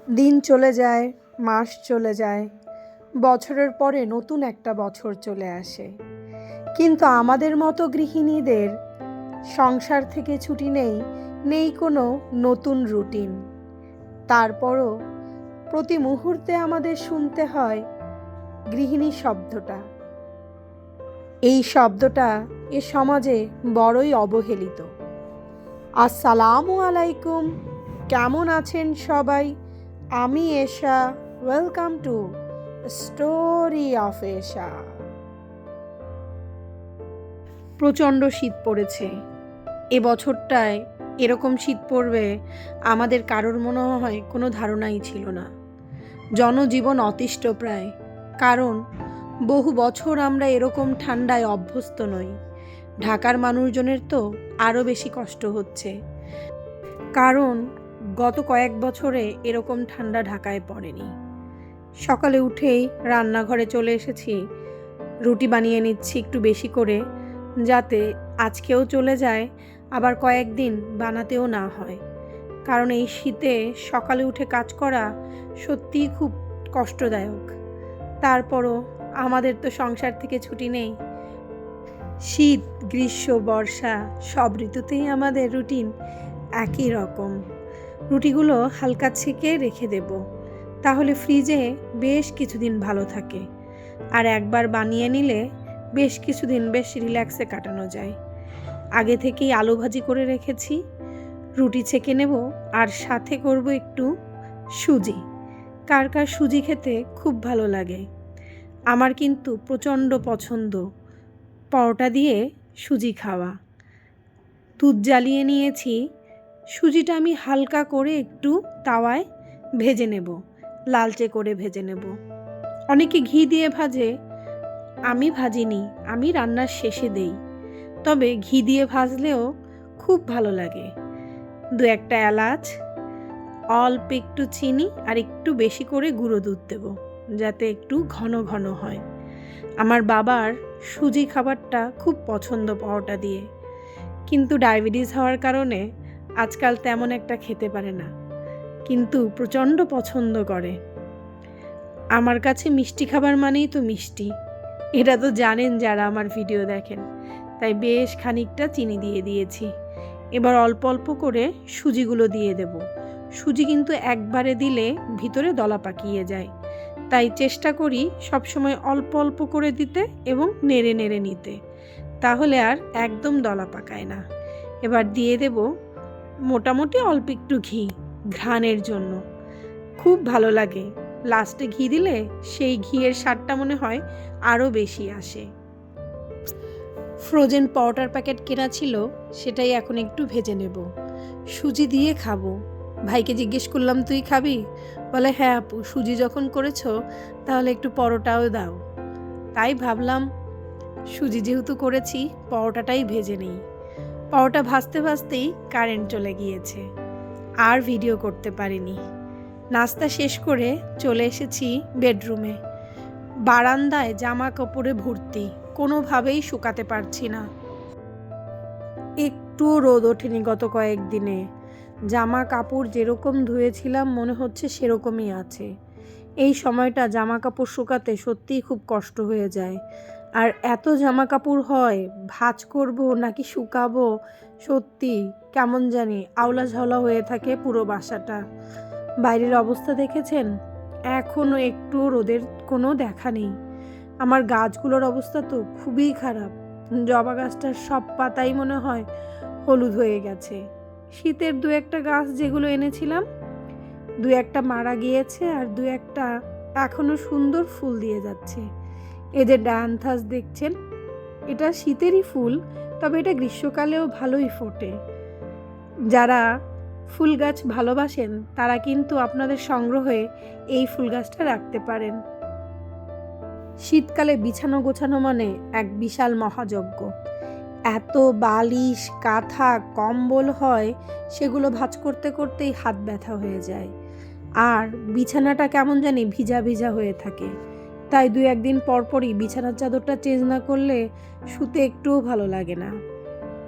দিন চলে যায়, মাস চলে যায়, বছরের পরে নতুন একটা বছর চলে আসে। কিন্তু আমাদের মতো গৃহিণীদের সংসার থেকে ছুটি নেই, নেই কোনো নতুন রুটিন। তারপরও প্রতি মুহূর্তে আমাদের শুনতে হয় গৃহিণী শব্দটা। এই শব্দটা এ সমাজে বড়ই অবহেলিত। আসসালামু আলাইকুম, কেমন আছেন সবাই? আমি এশা, ওয়েলকাম টু স্টোরি অফ এশা। প্রচণ্ড শীত পড়েছে। এ বছরটায় এরকম শীত পড়বে আমাদের কারোর মনে হয় কোনো ধারণাই ছিল না। জনজীবন অতিষ্ঠ প্রায়, কারণ বহু বছর আমরা এরকম ঠান্ডায় অভ্যস্ত নই। ঢাকার মানুষজনের তো আরও বেশি কষ্ট হচ্ছে, কারণ গত কয়েক বছরে এরকম ঠান্ডা ঢাকায় পড়েনি। সকালে উঠেই রান্নাঘরে চলে এসেছি, রুটি বানিয়ে নিচ্ছি একটু বেশি করে, যাতে আজকেও চলে যায়, আবার কয়েকদিন বানাতেও না হয়। কারণ এই শীতে সকালে উঠে কাজ করা সত্যিই খুব কষ্টদায়ক। তারপরও আমাদের তো সংসার থেকে ছুটি নেই। শীত, গ্রীষ্ম, বর্ষা সব ঋতুতেই আমাদের রুটিন একই রকম। রুটিগুলো হালকা ছেঁকে রেখে দেব, তাহলে ফ্রিজে বেশ কিছুদিন ভালো থাকে। আর একবার বানিয়ে নিলে বেশ কিছুদিন বেশ রিল্যাক্সে কাটানো যায়। আগে থেকেই আলু ভাজি করে রেখেছি, রুটি ছেঁকে নেব, আর সাথে করব একটু সুজি। কার কার সুজি খেতে খুব ভালো লাগে? আমার কিন্তু প্রচণ্ড পছন্দ পরোটা দিয়ে সুজি খাওয়া। দুধ জ্বালিয়ে নিয়েছি, সুজিটা আমি হালকা করে একটু তাওয়ায় ভেজে নেব, লালচে করে ভেজে নেব। অনেকে ঘি দিয়ে ভাজে, আমি ভাজিনি, আমি রান্নার শেষে দেই। তবে ঘি দিয়ে ভাজলেও খুব ভালো লাগে। দু একটা এলাচ, অল্প একটু চিনি আর একটু বেশি করে গুঁড়ো দুধ দেব, যাতে একটু ঘন ঘন হয়। আমার বাবার সুজি খাবারটা খুব পছন্দ পরোটা দিয়ে, কিন্তু ডায়াবেটিস হওয়ার কারণে আজকাল তেমন একটা খেতে পারে না, কিন্তু প্রচণ্ড পছন্দ করে। আমার কাছে মিষ্টি খাবার মানেই তো মিষ্টি, এটা তো জানেন যারা আমার ভিডিও দেখেন। তাই বেশ খানিকটা চিনি দিয়ে দিয়েছি। এবার অল্প অল্প করে সুজিগুলো দিয়ে দেব। সুজি কিন্তু একবারে দিলে ভিতরে দলা পাকিয়ে যায়, তাই চেষ্টা করি সবসময় অল্প অল্প করে দিতে এবং নেড়ে নেড়ে নিতে, তাহলে আর একদম দলা পাকায় না। এবার দিয়ে দেব মোটামুটি অল্প একটু ঘি, ঘ্রাণের জন্য খুব ভালো লাগে। লাস্টে ঘি দিলে সেই ঘিয়ের স্বাদটা মনে হয় আরও বেশি আসে। ফ্রোজেন পাউডার প্যাকেট কেনা ছিল, সেটাই এখন একটু ভেজে নেব। সুজি দিয়ে খাবো। ভাইকে জিজ্ঞেস করলাম, তুই খাবি? বলে হ্যাঁ আপু, সুজি যখন করেছো তাহলে একটু পরোটাও দাও। তাই ভাবলাম সুজি যেহেতু করেছি, পরোটাটাই ভেজে নিই। পরোটা ভাজতে ভাজতেই কারেন্ট চলে গিয়েছে, আর ভিডিও করতে পারিনি। নাস্তা শেষ করে চলে এসেছি বেডরুমে। বারান্দায় জামা কাপড়ে ভর্তি, কোনোভাবেই শুকাতে পারছি না। একটুও রোদ ওঠেনি গত কয়েকদিনে। জামা কাপড় যেরকম ধুয়েছিলাম মনে হচ্ছে সেরকমই আছে। এই সময়টা জামা কাপড় শুকাতে সত্যিই খুব কষ্ট হয়ে যায়। আর এত জামা কাপড় হয়, ভাঁজ করব নাকি শুকাবো, সত্যি কেমন জানি আওলা ঝাওলা হয়ে থাকে পুরো বাসাটা। বাইরের অবস্থা দেখেছেন? এখনও একটু রোদের কোনো দেখা নেই। আমার গাছগুলোর অবস্থা তো খুবই খারাপ। জবা গাছটার সব পাতাই মনে হয় হলুদ হয়ে গেছে। শীতের দু একটা গাছ যেগুলো এনেছিলাম, দু একটা মারা গিয়েছে, আর দু একটা এখনো সুন্দর ফুল দিয়ে যাচ্ছে। এই যে ডায়ান্থাস দেখছেন, এটা শীতেরই ফুল, তবে এটা গ্রীষ্মকালেও ভালোই ফোটে। যারা ফুল গাছ ভালোবাসেন তারা কিন্তু আপনাদের সংগ্রহে এই ফুল গাছটা রাখতে পারেন। শীতকালে বিছানো গোছানো মানে এক বিশাল মহাযজ্ঞ। এত বালিশ, কাঁথা, কম্বল হয়, সেগুলো ভাঁজ করতে করতেই হাত ব্যথা হয়ে যায়। আর বিছানাটা কেমন জানি ভিজা ভিজা হয়ে থাকে, তাই দু একদিন পরপরই বিছানার চাদরটা চেঞ্জ না করলে শুতে একটুও ভালো লাগে না।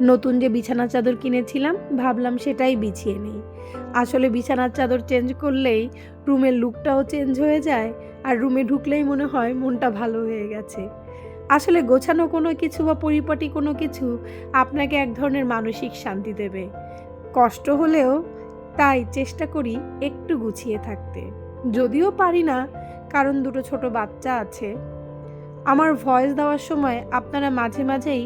নতুন যে বিছানার চাদর কিনেছিলাম, ভাবলাম সেটাই বিছিয়ে নেই। আসলে বিছানার চাদর চেঞ্জ করলেই রুমের লুকটাও চেঞ্জ হয়ে যায়, আর রুমে ঢুকলেই মনে হয় মনটা ভালো হয়ে গেছে। আসলে গোছানো কোনো কিছু বা পরিপাটি কোনো কিছু আপনাকে এক ধরনের মানসিক শান্তি দেবে। কষ্ট হলেও তাই চেষ্টা করি একটু গুছিয়ে থাকতে। যদিও পারি না, কারণ দুটো ছোট বাচ্চা আছে। আমার ভয়েস দেওয়ার সময় আপনারা মাঝে মাঝেই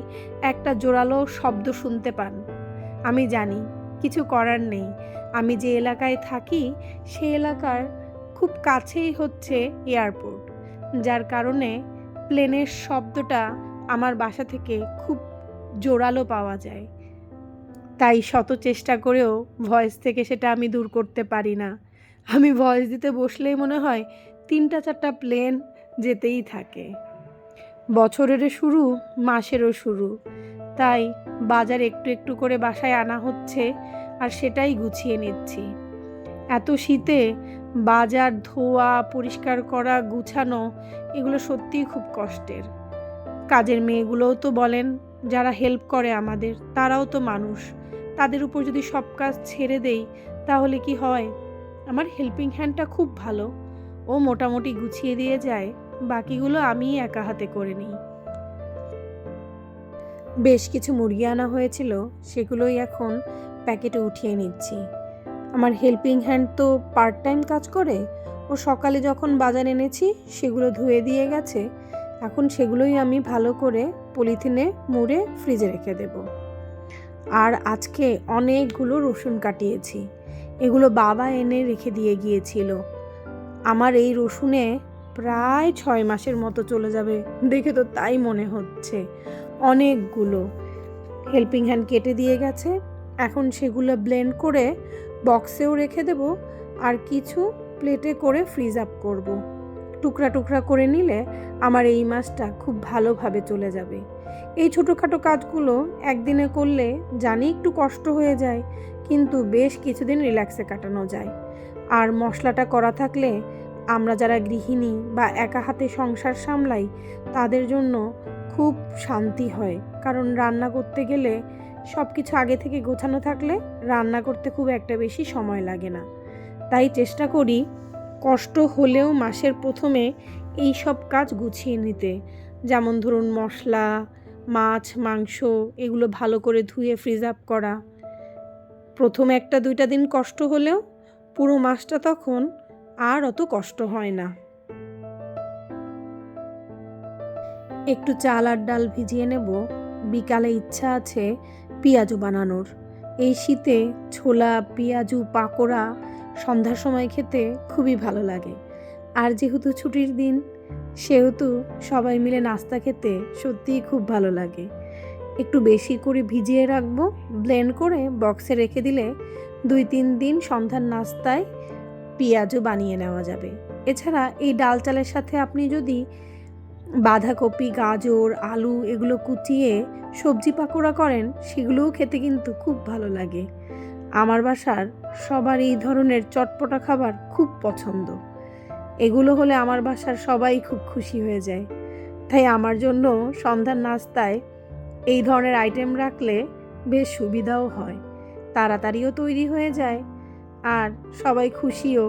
একটা জোরালো শব্দ শুনতে পান। আমি জানি, কিছু করার নেই। আমি যে এলাকায় থাকি সে এলাকার খুব কাছেই হচ্ছে এয়ারপোর্ট, যার কারণে প্লেনের শব্দটা আমার বাসা থেকে খুব জোরালো পাওয়া যায়। তাই শত চেষ্টা করেও ভয়েস থেকে সেটা আমি দূর করতে পারি না। আমি ভয়েস দিতে বসলেই মনে হয় ৩টা-৪টা প্লেন যেতেই থাকে। বছরেরও শুরু, মাসেরও শুরু। তাই বাজার একটু একটু করে বাসায় আনা হচ্ছে, আর সেটাই গুছিয়ে নিচ্ছি। এত শীতে বাজার ধোয়া, পরিষ্কার করা, গুছানো এগুলো সত্যিই খুব কষ্টের। কাজের মেয়েগুলোও তো বলেন, যারা হেল্প করে আমাদের, তারাও তো মানুষ। তাদের উপর যদি সব কাজ ছেড়ে দেই তাহলে কি হয়? আমার হেল্পিং হ্যান্ডটা খুব ভালো, ও মোটামুটি গুছিয়ে দিয়ে যায়, বাকিগুলো আমিই একা হাতে করে নিই। বেশ কিছু মুরগি আনা হয়েছিল, সেগুলোই এখন প্যাকেটে উঠিয়ে নিচ্ছি। আমার হেল্পিং হ্যান্ড তো পার্ট টাইম কাজ করে, ও সকালে যখন বাজার এনেছি সেগুলো ধুয়ে দিয়ে গেছে। এখন সেগুলোই আমি ভালো করে পলিথিনে মুড়ে ফ্রিজে রেখে দেব। আর আজকে অনেকগুলো রসুন কাটিয়েছি, এগুলো বাবা এনে রেখে দিয়ে গিয়েছিল। আমার এই রসুনে প্রায় 6 মাসের মতো চলে যাবে, দেখে তো তাই মনে হচ্ছে। অনেকগুলো হেল্পিং হ্যান্ড কেটে দিয়ে গেছে, এখন সেগুলো ব্লেন্ড করে বক্সেও রেখে দেব, আর কিছু প্লেটে করে ফ্রিজ আপ করব। টুকরা টুকরা করে নিলে আমার এই মাসটা খুব ভালোভাবে চলে যাবে। এই ছোটোখাটো কাজগুলো একদিনে করলে জানি একটু কষ্ট হয়ে যায়, কিন্তু বেশ কিছুদিন রিল্যাক্সে কাটানো যায়। আর মশলাটা করা থাকলে আমরা যারা গৃহিণী বা একা হাতে সংসার সামলাই, তাদের জন্য খুব শান্তি হয়। কারণ রান্না করতে গেলে সব কিছু আগে থেকে গোছানো থাকলে রান্না করতে খুব একটা বেশি সময় লাগে না। তাই চেষ্টা করি কষ্ট হলেও মাসের প্রথমে এই সব কাজ গুছিয়ে নিতে। যেমন ধরুন মশলা, মাছ, মাংস এগুলো ভালো করে ধুয়ে ফ্রিজ আপ করা। প্রথম 1-2টা দিন কষ্ট হলেও পুরো মাসটা তখন আর অত কষ্ট হয় না। একটু চাল আর ডাল ভিজিয়ে নেব। বিকালে ইচ্ছা আছে পেঁয়াজু বানানোর। এই শীতে ছোলা, পেঁয়াজু, পাকোড়া সন্ধ্যার সময় খেতে খুবই ভালো লাগে। আর যেহেতু ছুটির দিন, সেহেতু সবাই মিলে নাস্তা খেতে সত্যিই খুব ভালো লাগে। একটু বেশি করে ভিজিয়ে রাখবো, ব্লেন্ড করে বক্সে রেখে দিলে 2-3 দিন সন্ধ্যার নাস্তায় পেঁয়াজু বানিয়ে নেওয়া যাবে। এছাড়া এই ডাল চালের সাথে আপনি যদি বাঁধাকপি, গাজর, আলু এগুলো কুচিয়ে সবজি পাকোড়া করেন, সেগুলোও খেতে কিন্তু খুব ভালো লাগে। আমার বাসার সবার এই ধরনের চটপটা খাবার খুব পছন্দ। এগুলো হলে আমার বাসার সবাই খুব খুশি হয়ে যায়। তাই আমার জন্য সন্ধ্যার নাস্তায় এই ধরনের আইটেম রাখলে বেশ সুবিধাও হয়, তাড়াতাড়িও তৈরি হয়ে যায়, আর সবাই খুশিও।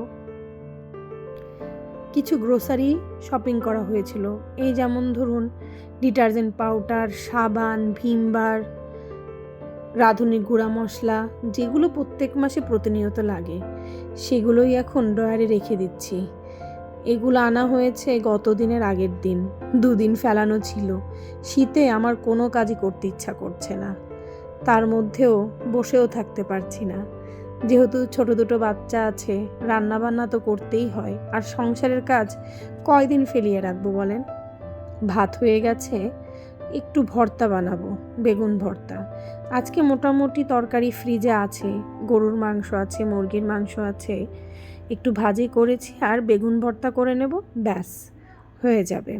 কিছু গ্রোসারি শপিং করা হয়েছিল, এই যেমন ধরুন ডিটারজেন্ট পাউডার, সাবান, ভিমবার, রাঁধুনি গুঁড়া মশলা, যেগুলো প্রত্যেক মাসে প্রতিনিয়ত লাগে, সেগুলোই এখন ড্রয়ারে রেখে দিচ্ছি। এগুলো আনা হয়েছে গত দিনের আগের দিন, 2 দিন ফেলানো ছিল। শীতে আমার কোনো কাজই করতে ইচ্ছা করছে না, তার মধ্যেও বসেও থাকতে পারছি না। যেহেতু ছোট দুটো বাচ্চা আছে, রান্নাবান্না তো করতেই হয়, আর সংসারের কাজ কয়দিন ফেলিয়ে রাখবো বলেন। ভাত হয়ে গেছে, একটু ভর্তা বানাবো, বেগুন ভর্তা। আজকে মোটামুটি তরকারি ফ্রিজে আছে, গরুর মাংস আছে, মুরগির মাংস আছে, একটু ভাজি করেছি, আর বেগুন ভর্তা করে নেব, ব্যাস হয়ে যাবে।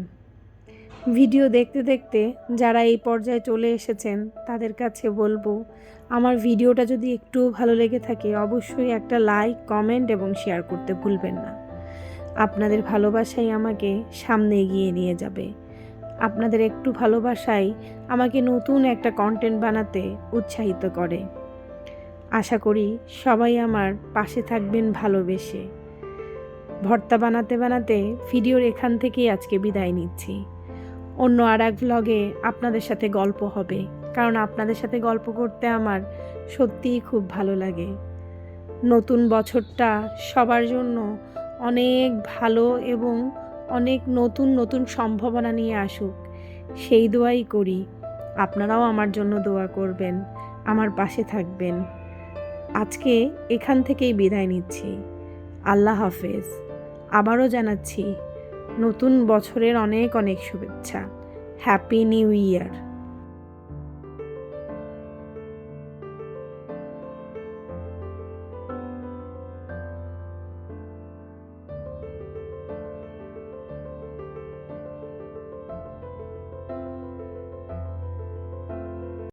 ভিডিও দেখতে দেখতে যারা এই পর্যায়ে চলে এসেছেন তাদের কাছে বলবো, আমার ভিডিওটা যদি একটুও ভালো লেগে থাকে অবশ্যই একটা লাইক, কমেন্ট এবং শেয়ার করতে ভুলবেন না। আপনাদের ভালোবাসাই আমাকে সামনে এগিয়ে নিয়ে যাবে। আপনাদের একটু ভালোবাসাই আমাকে নতুন একটা কন্টেন্ট বানাতে উৎসাহিত করে। আশা করি সবাই আমার পাশে থাকবেন ভালোবেসে। ভর্তা বানাতে বানাতে ভিডিওর এখান থেকেই আজকে বিদায় নিচ্ছি। অন্য আর এক ভ্লগে আপনাদের সাথে গল্প হবে, কারণ আপনাদের সাথে গল্প করতে আমার সত্যিই খুব ভালো লাগে। নতুন বছরটা সবার জন্য অনেক ভালো এবং অনেক নতুন নতুন সম্ভাবনা নিয়ে আসুক, সেই দোয়াই করি। আপনারাও আমার জন্য দোয়া করবেন, আমার পাশে থাকবেন। আজকে এখান থেকেই বিদায় নিচ্ছি। আল্লাহ হাফেজ। আবারও জানাচ্ছি নতুন বছরের অনেক অনেক শুভেচ্ছা। Happy new year.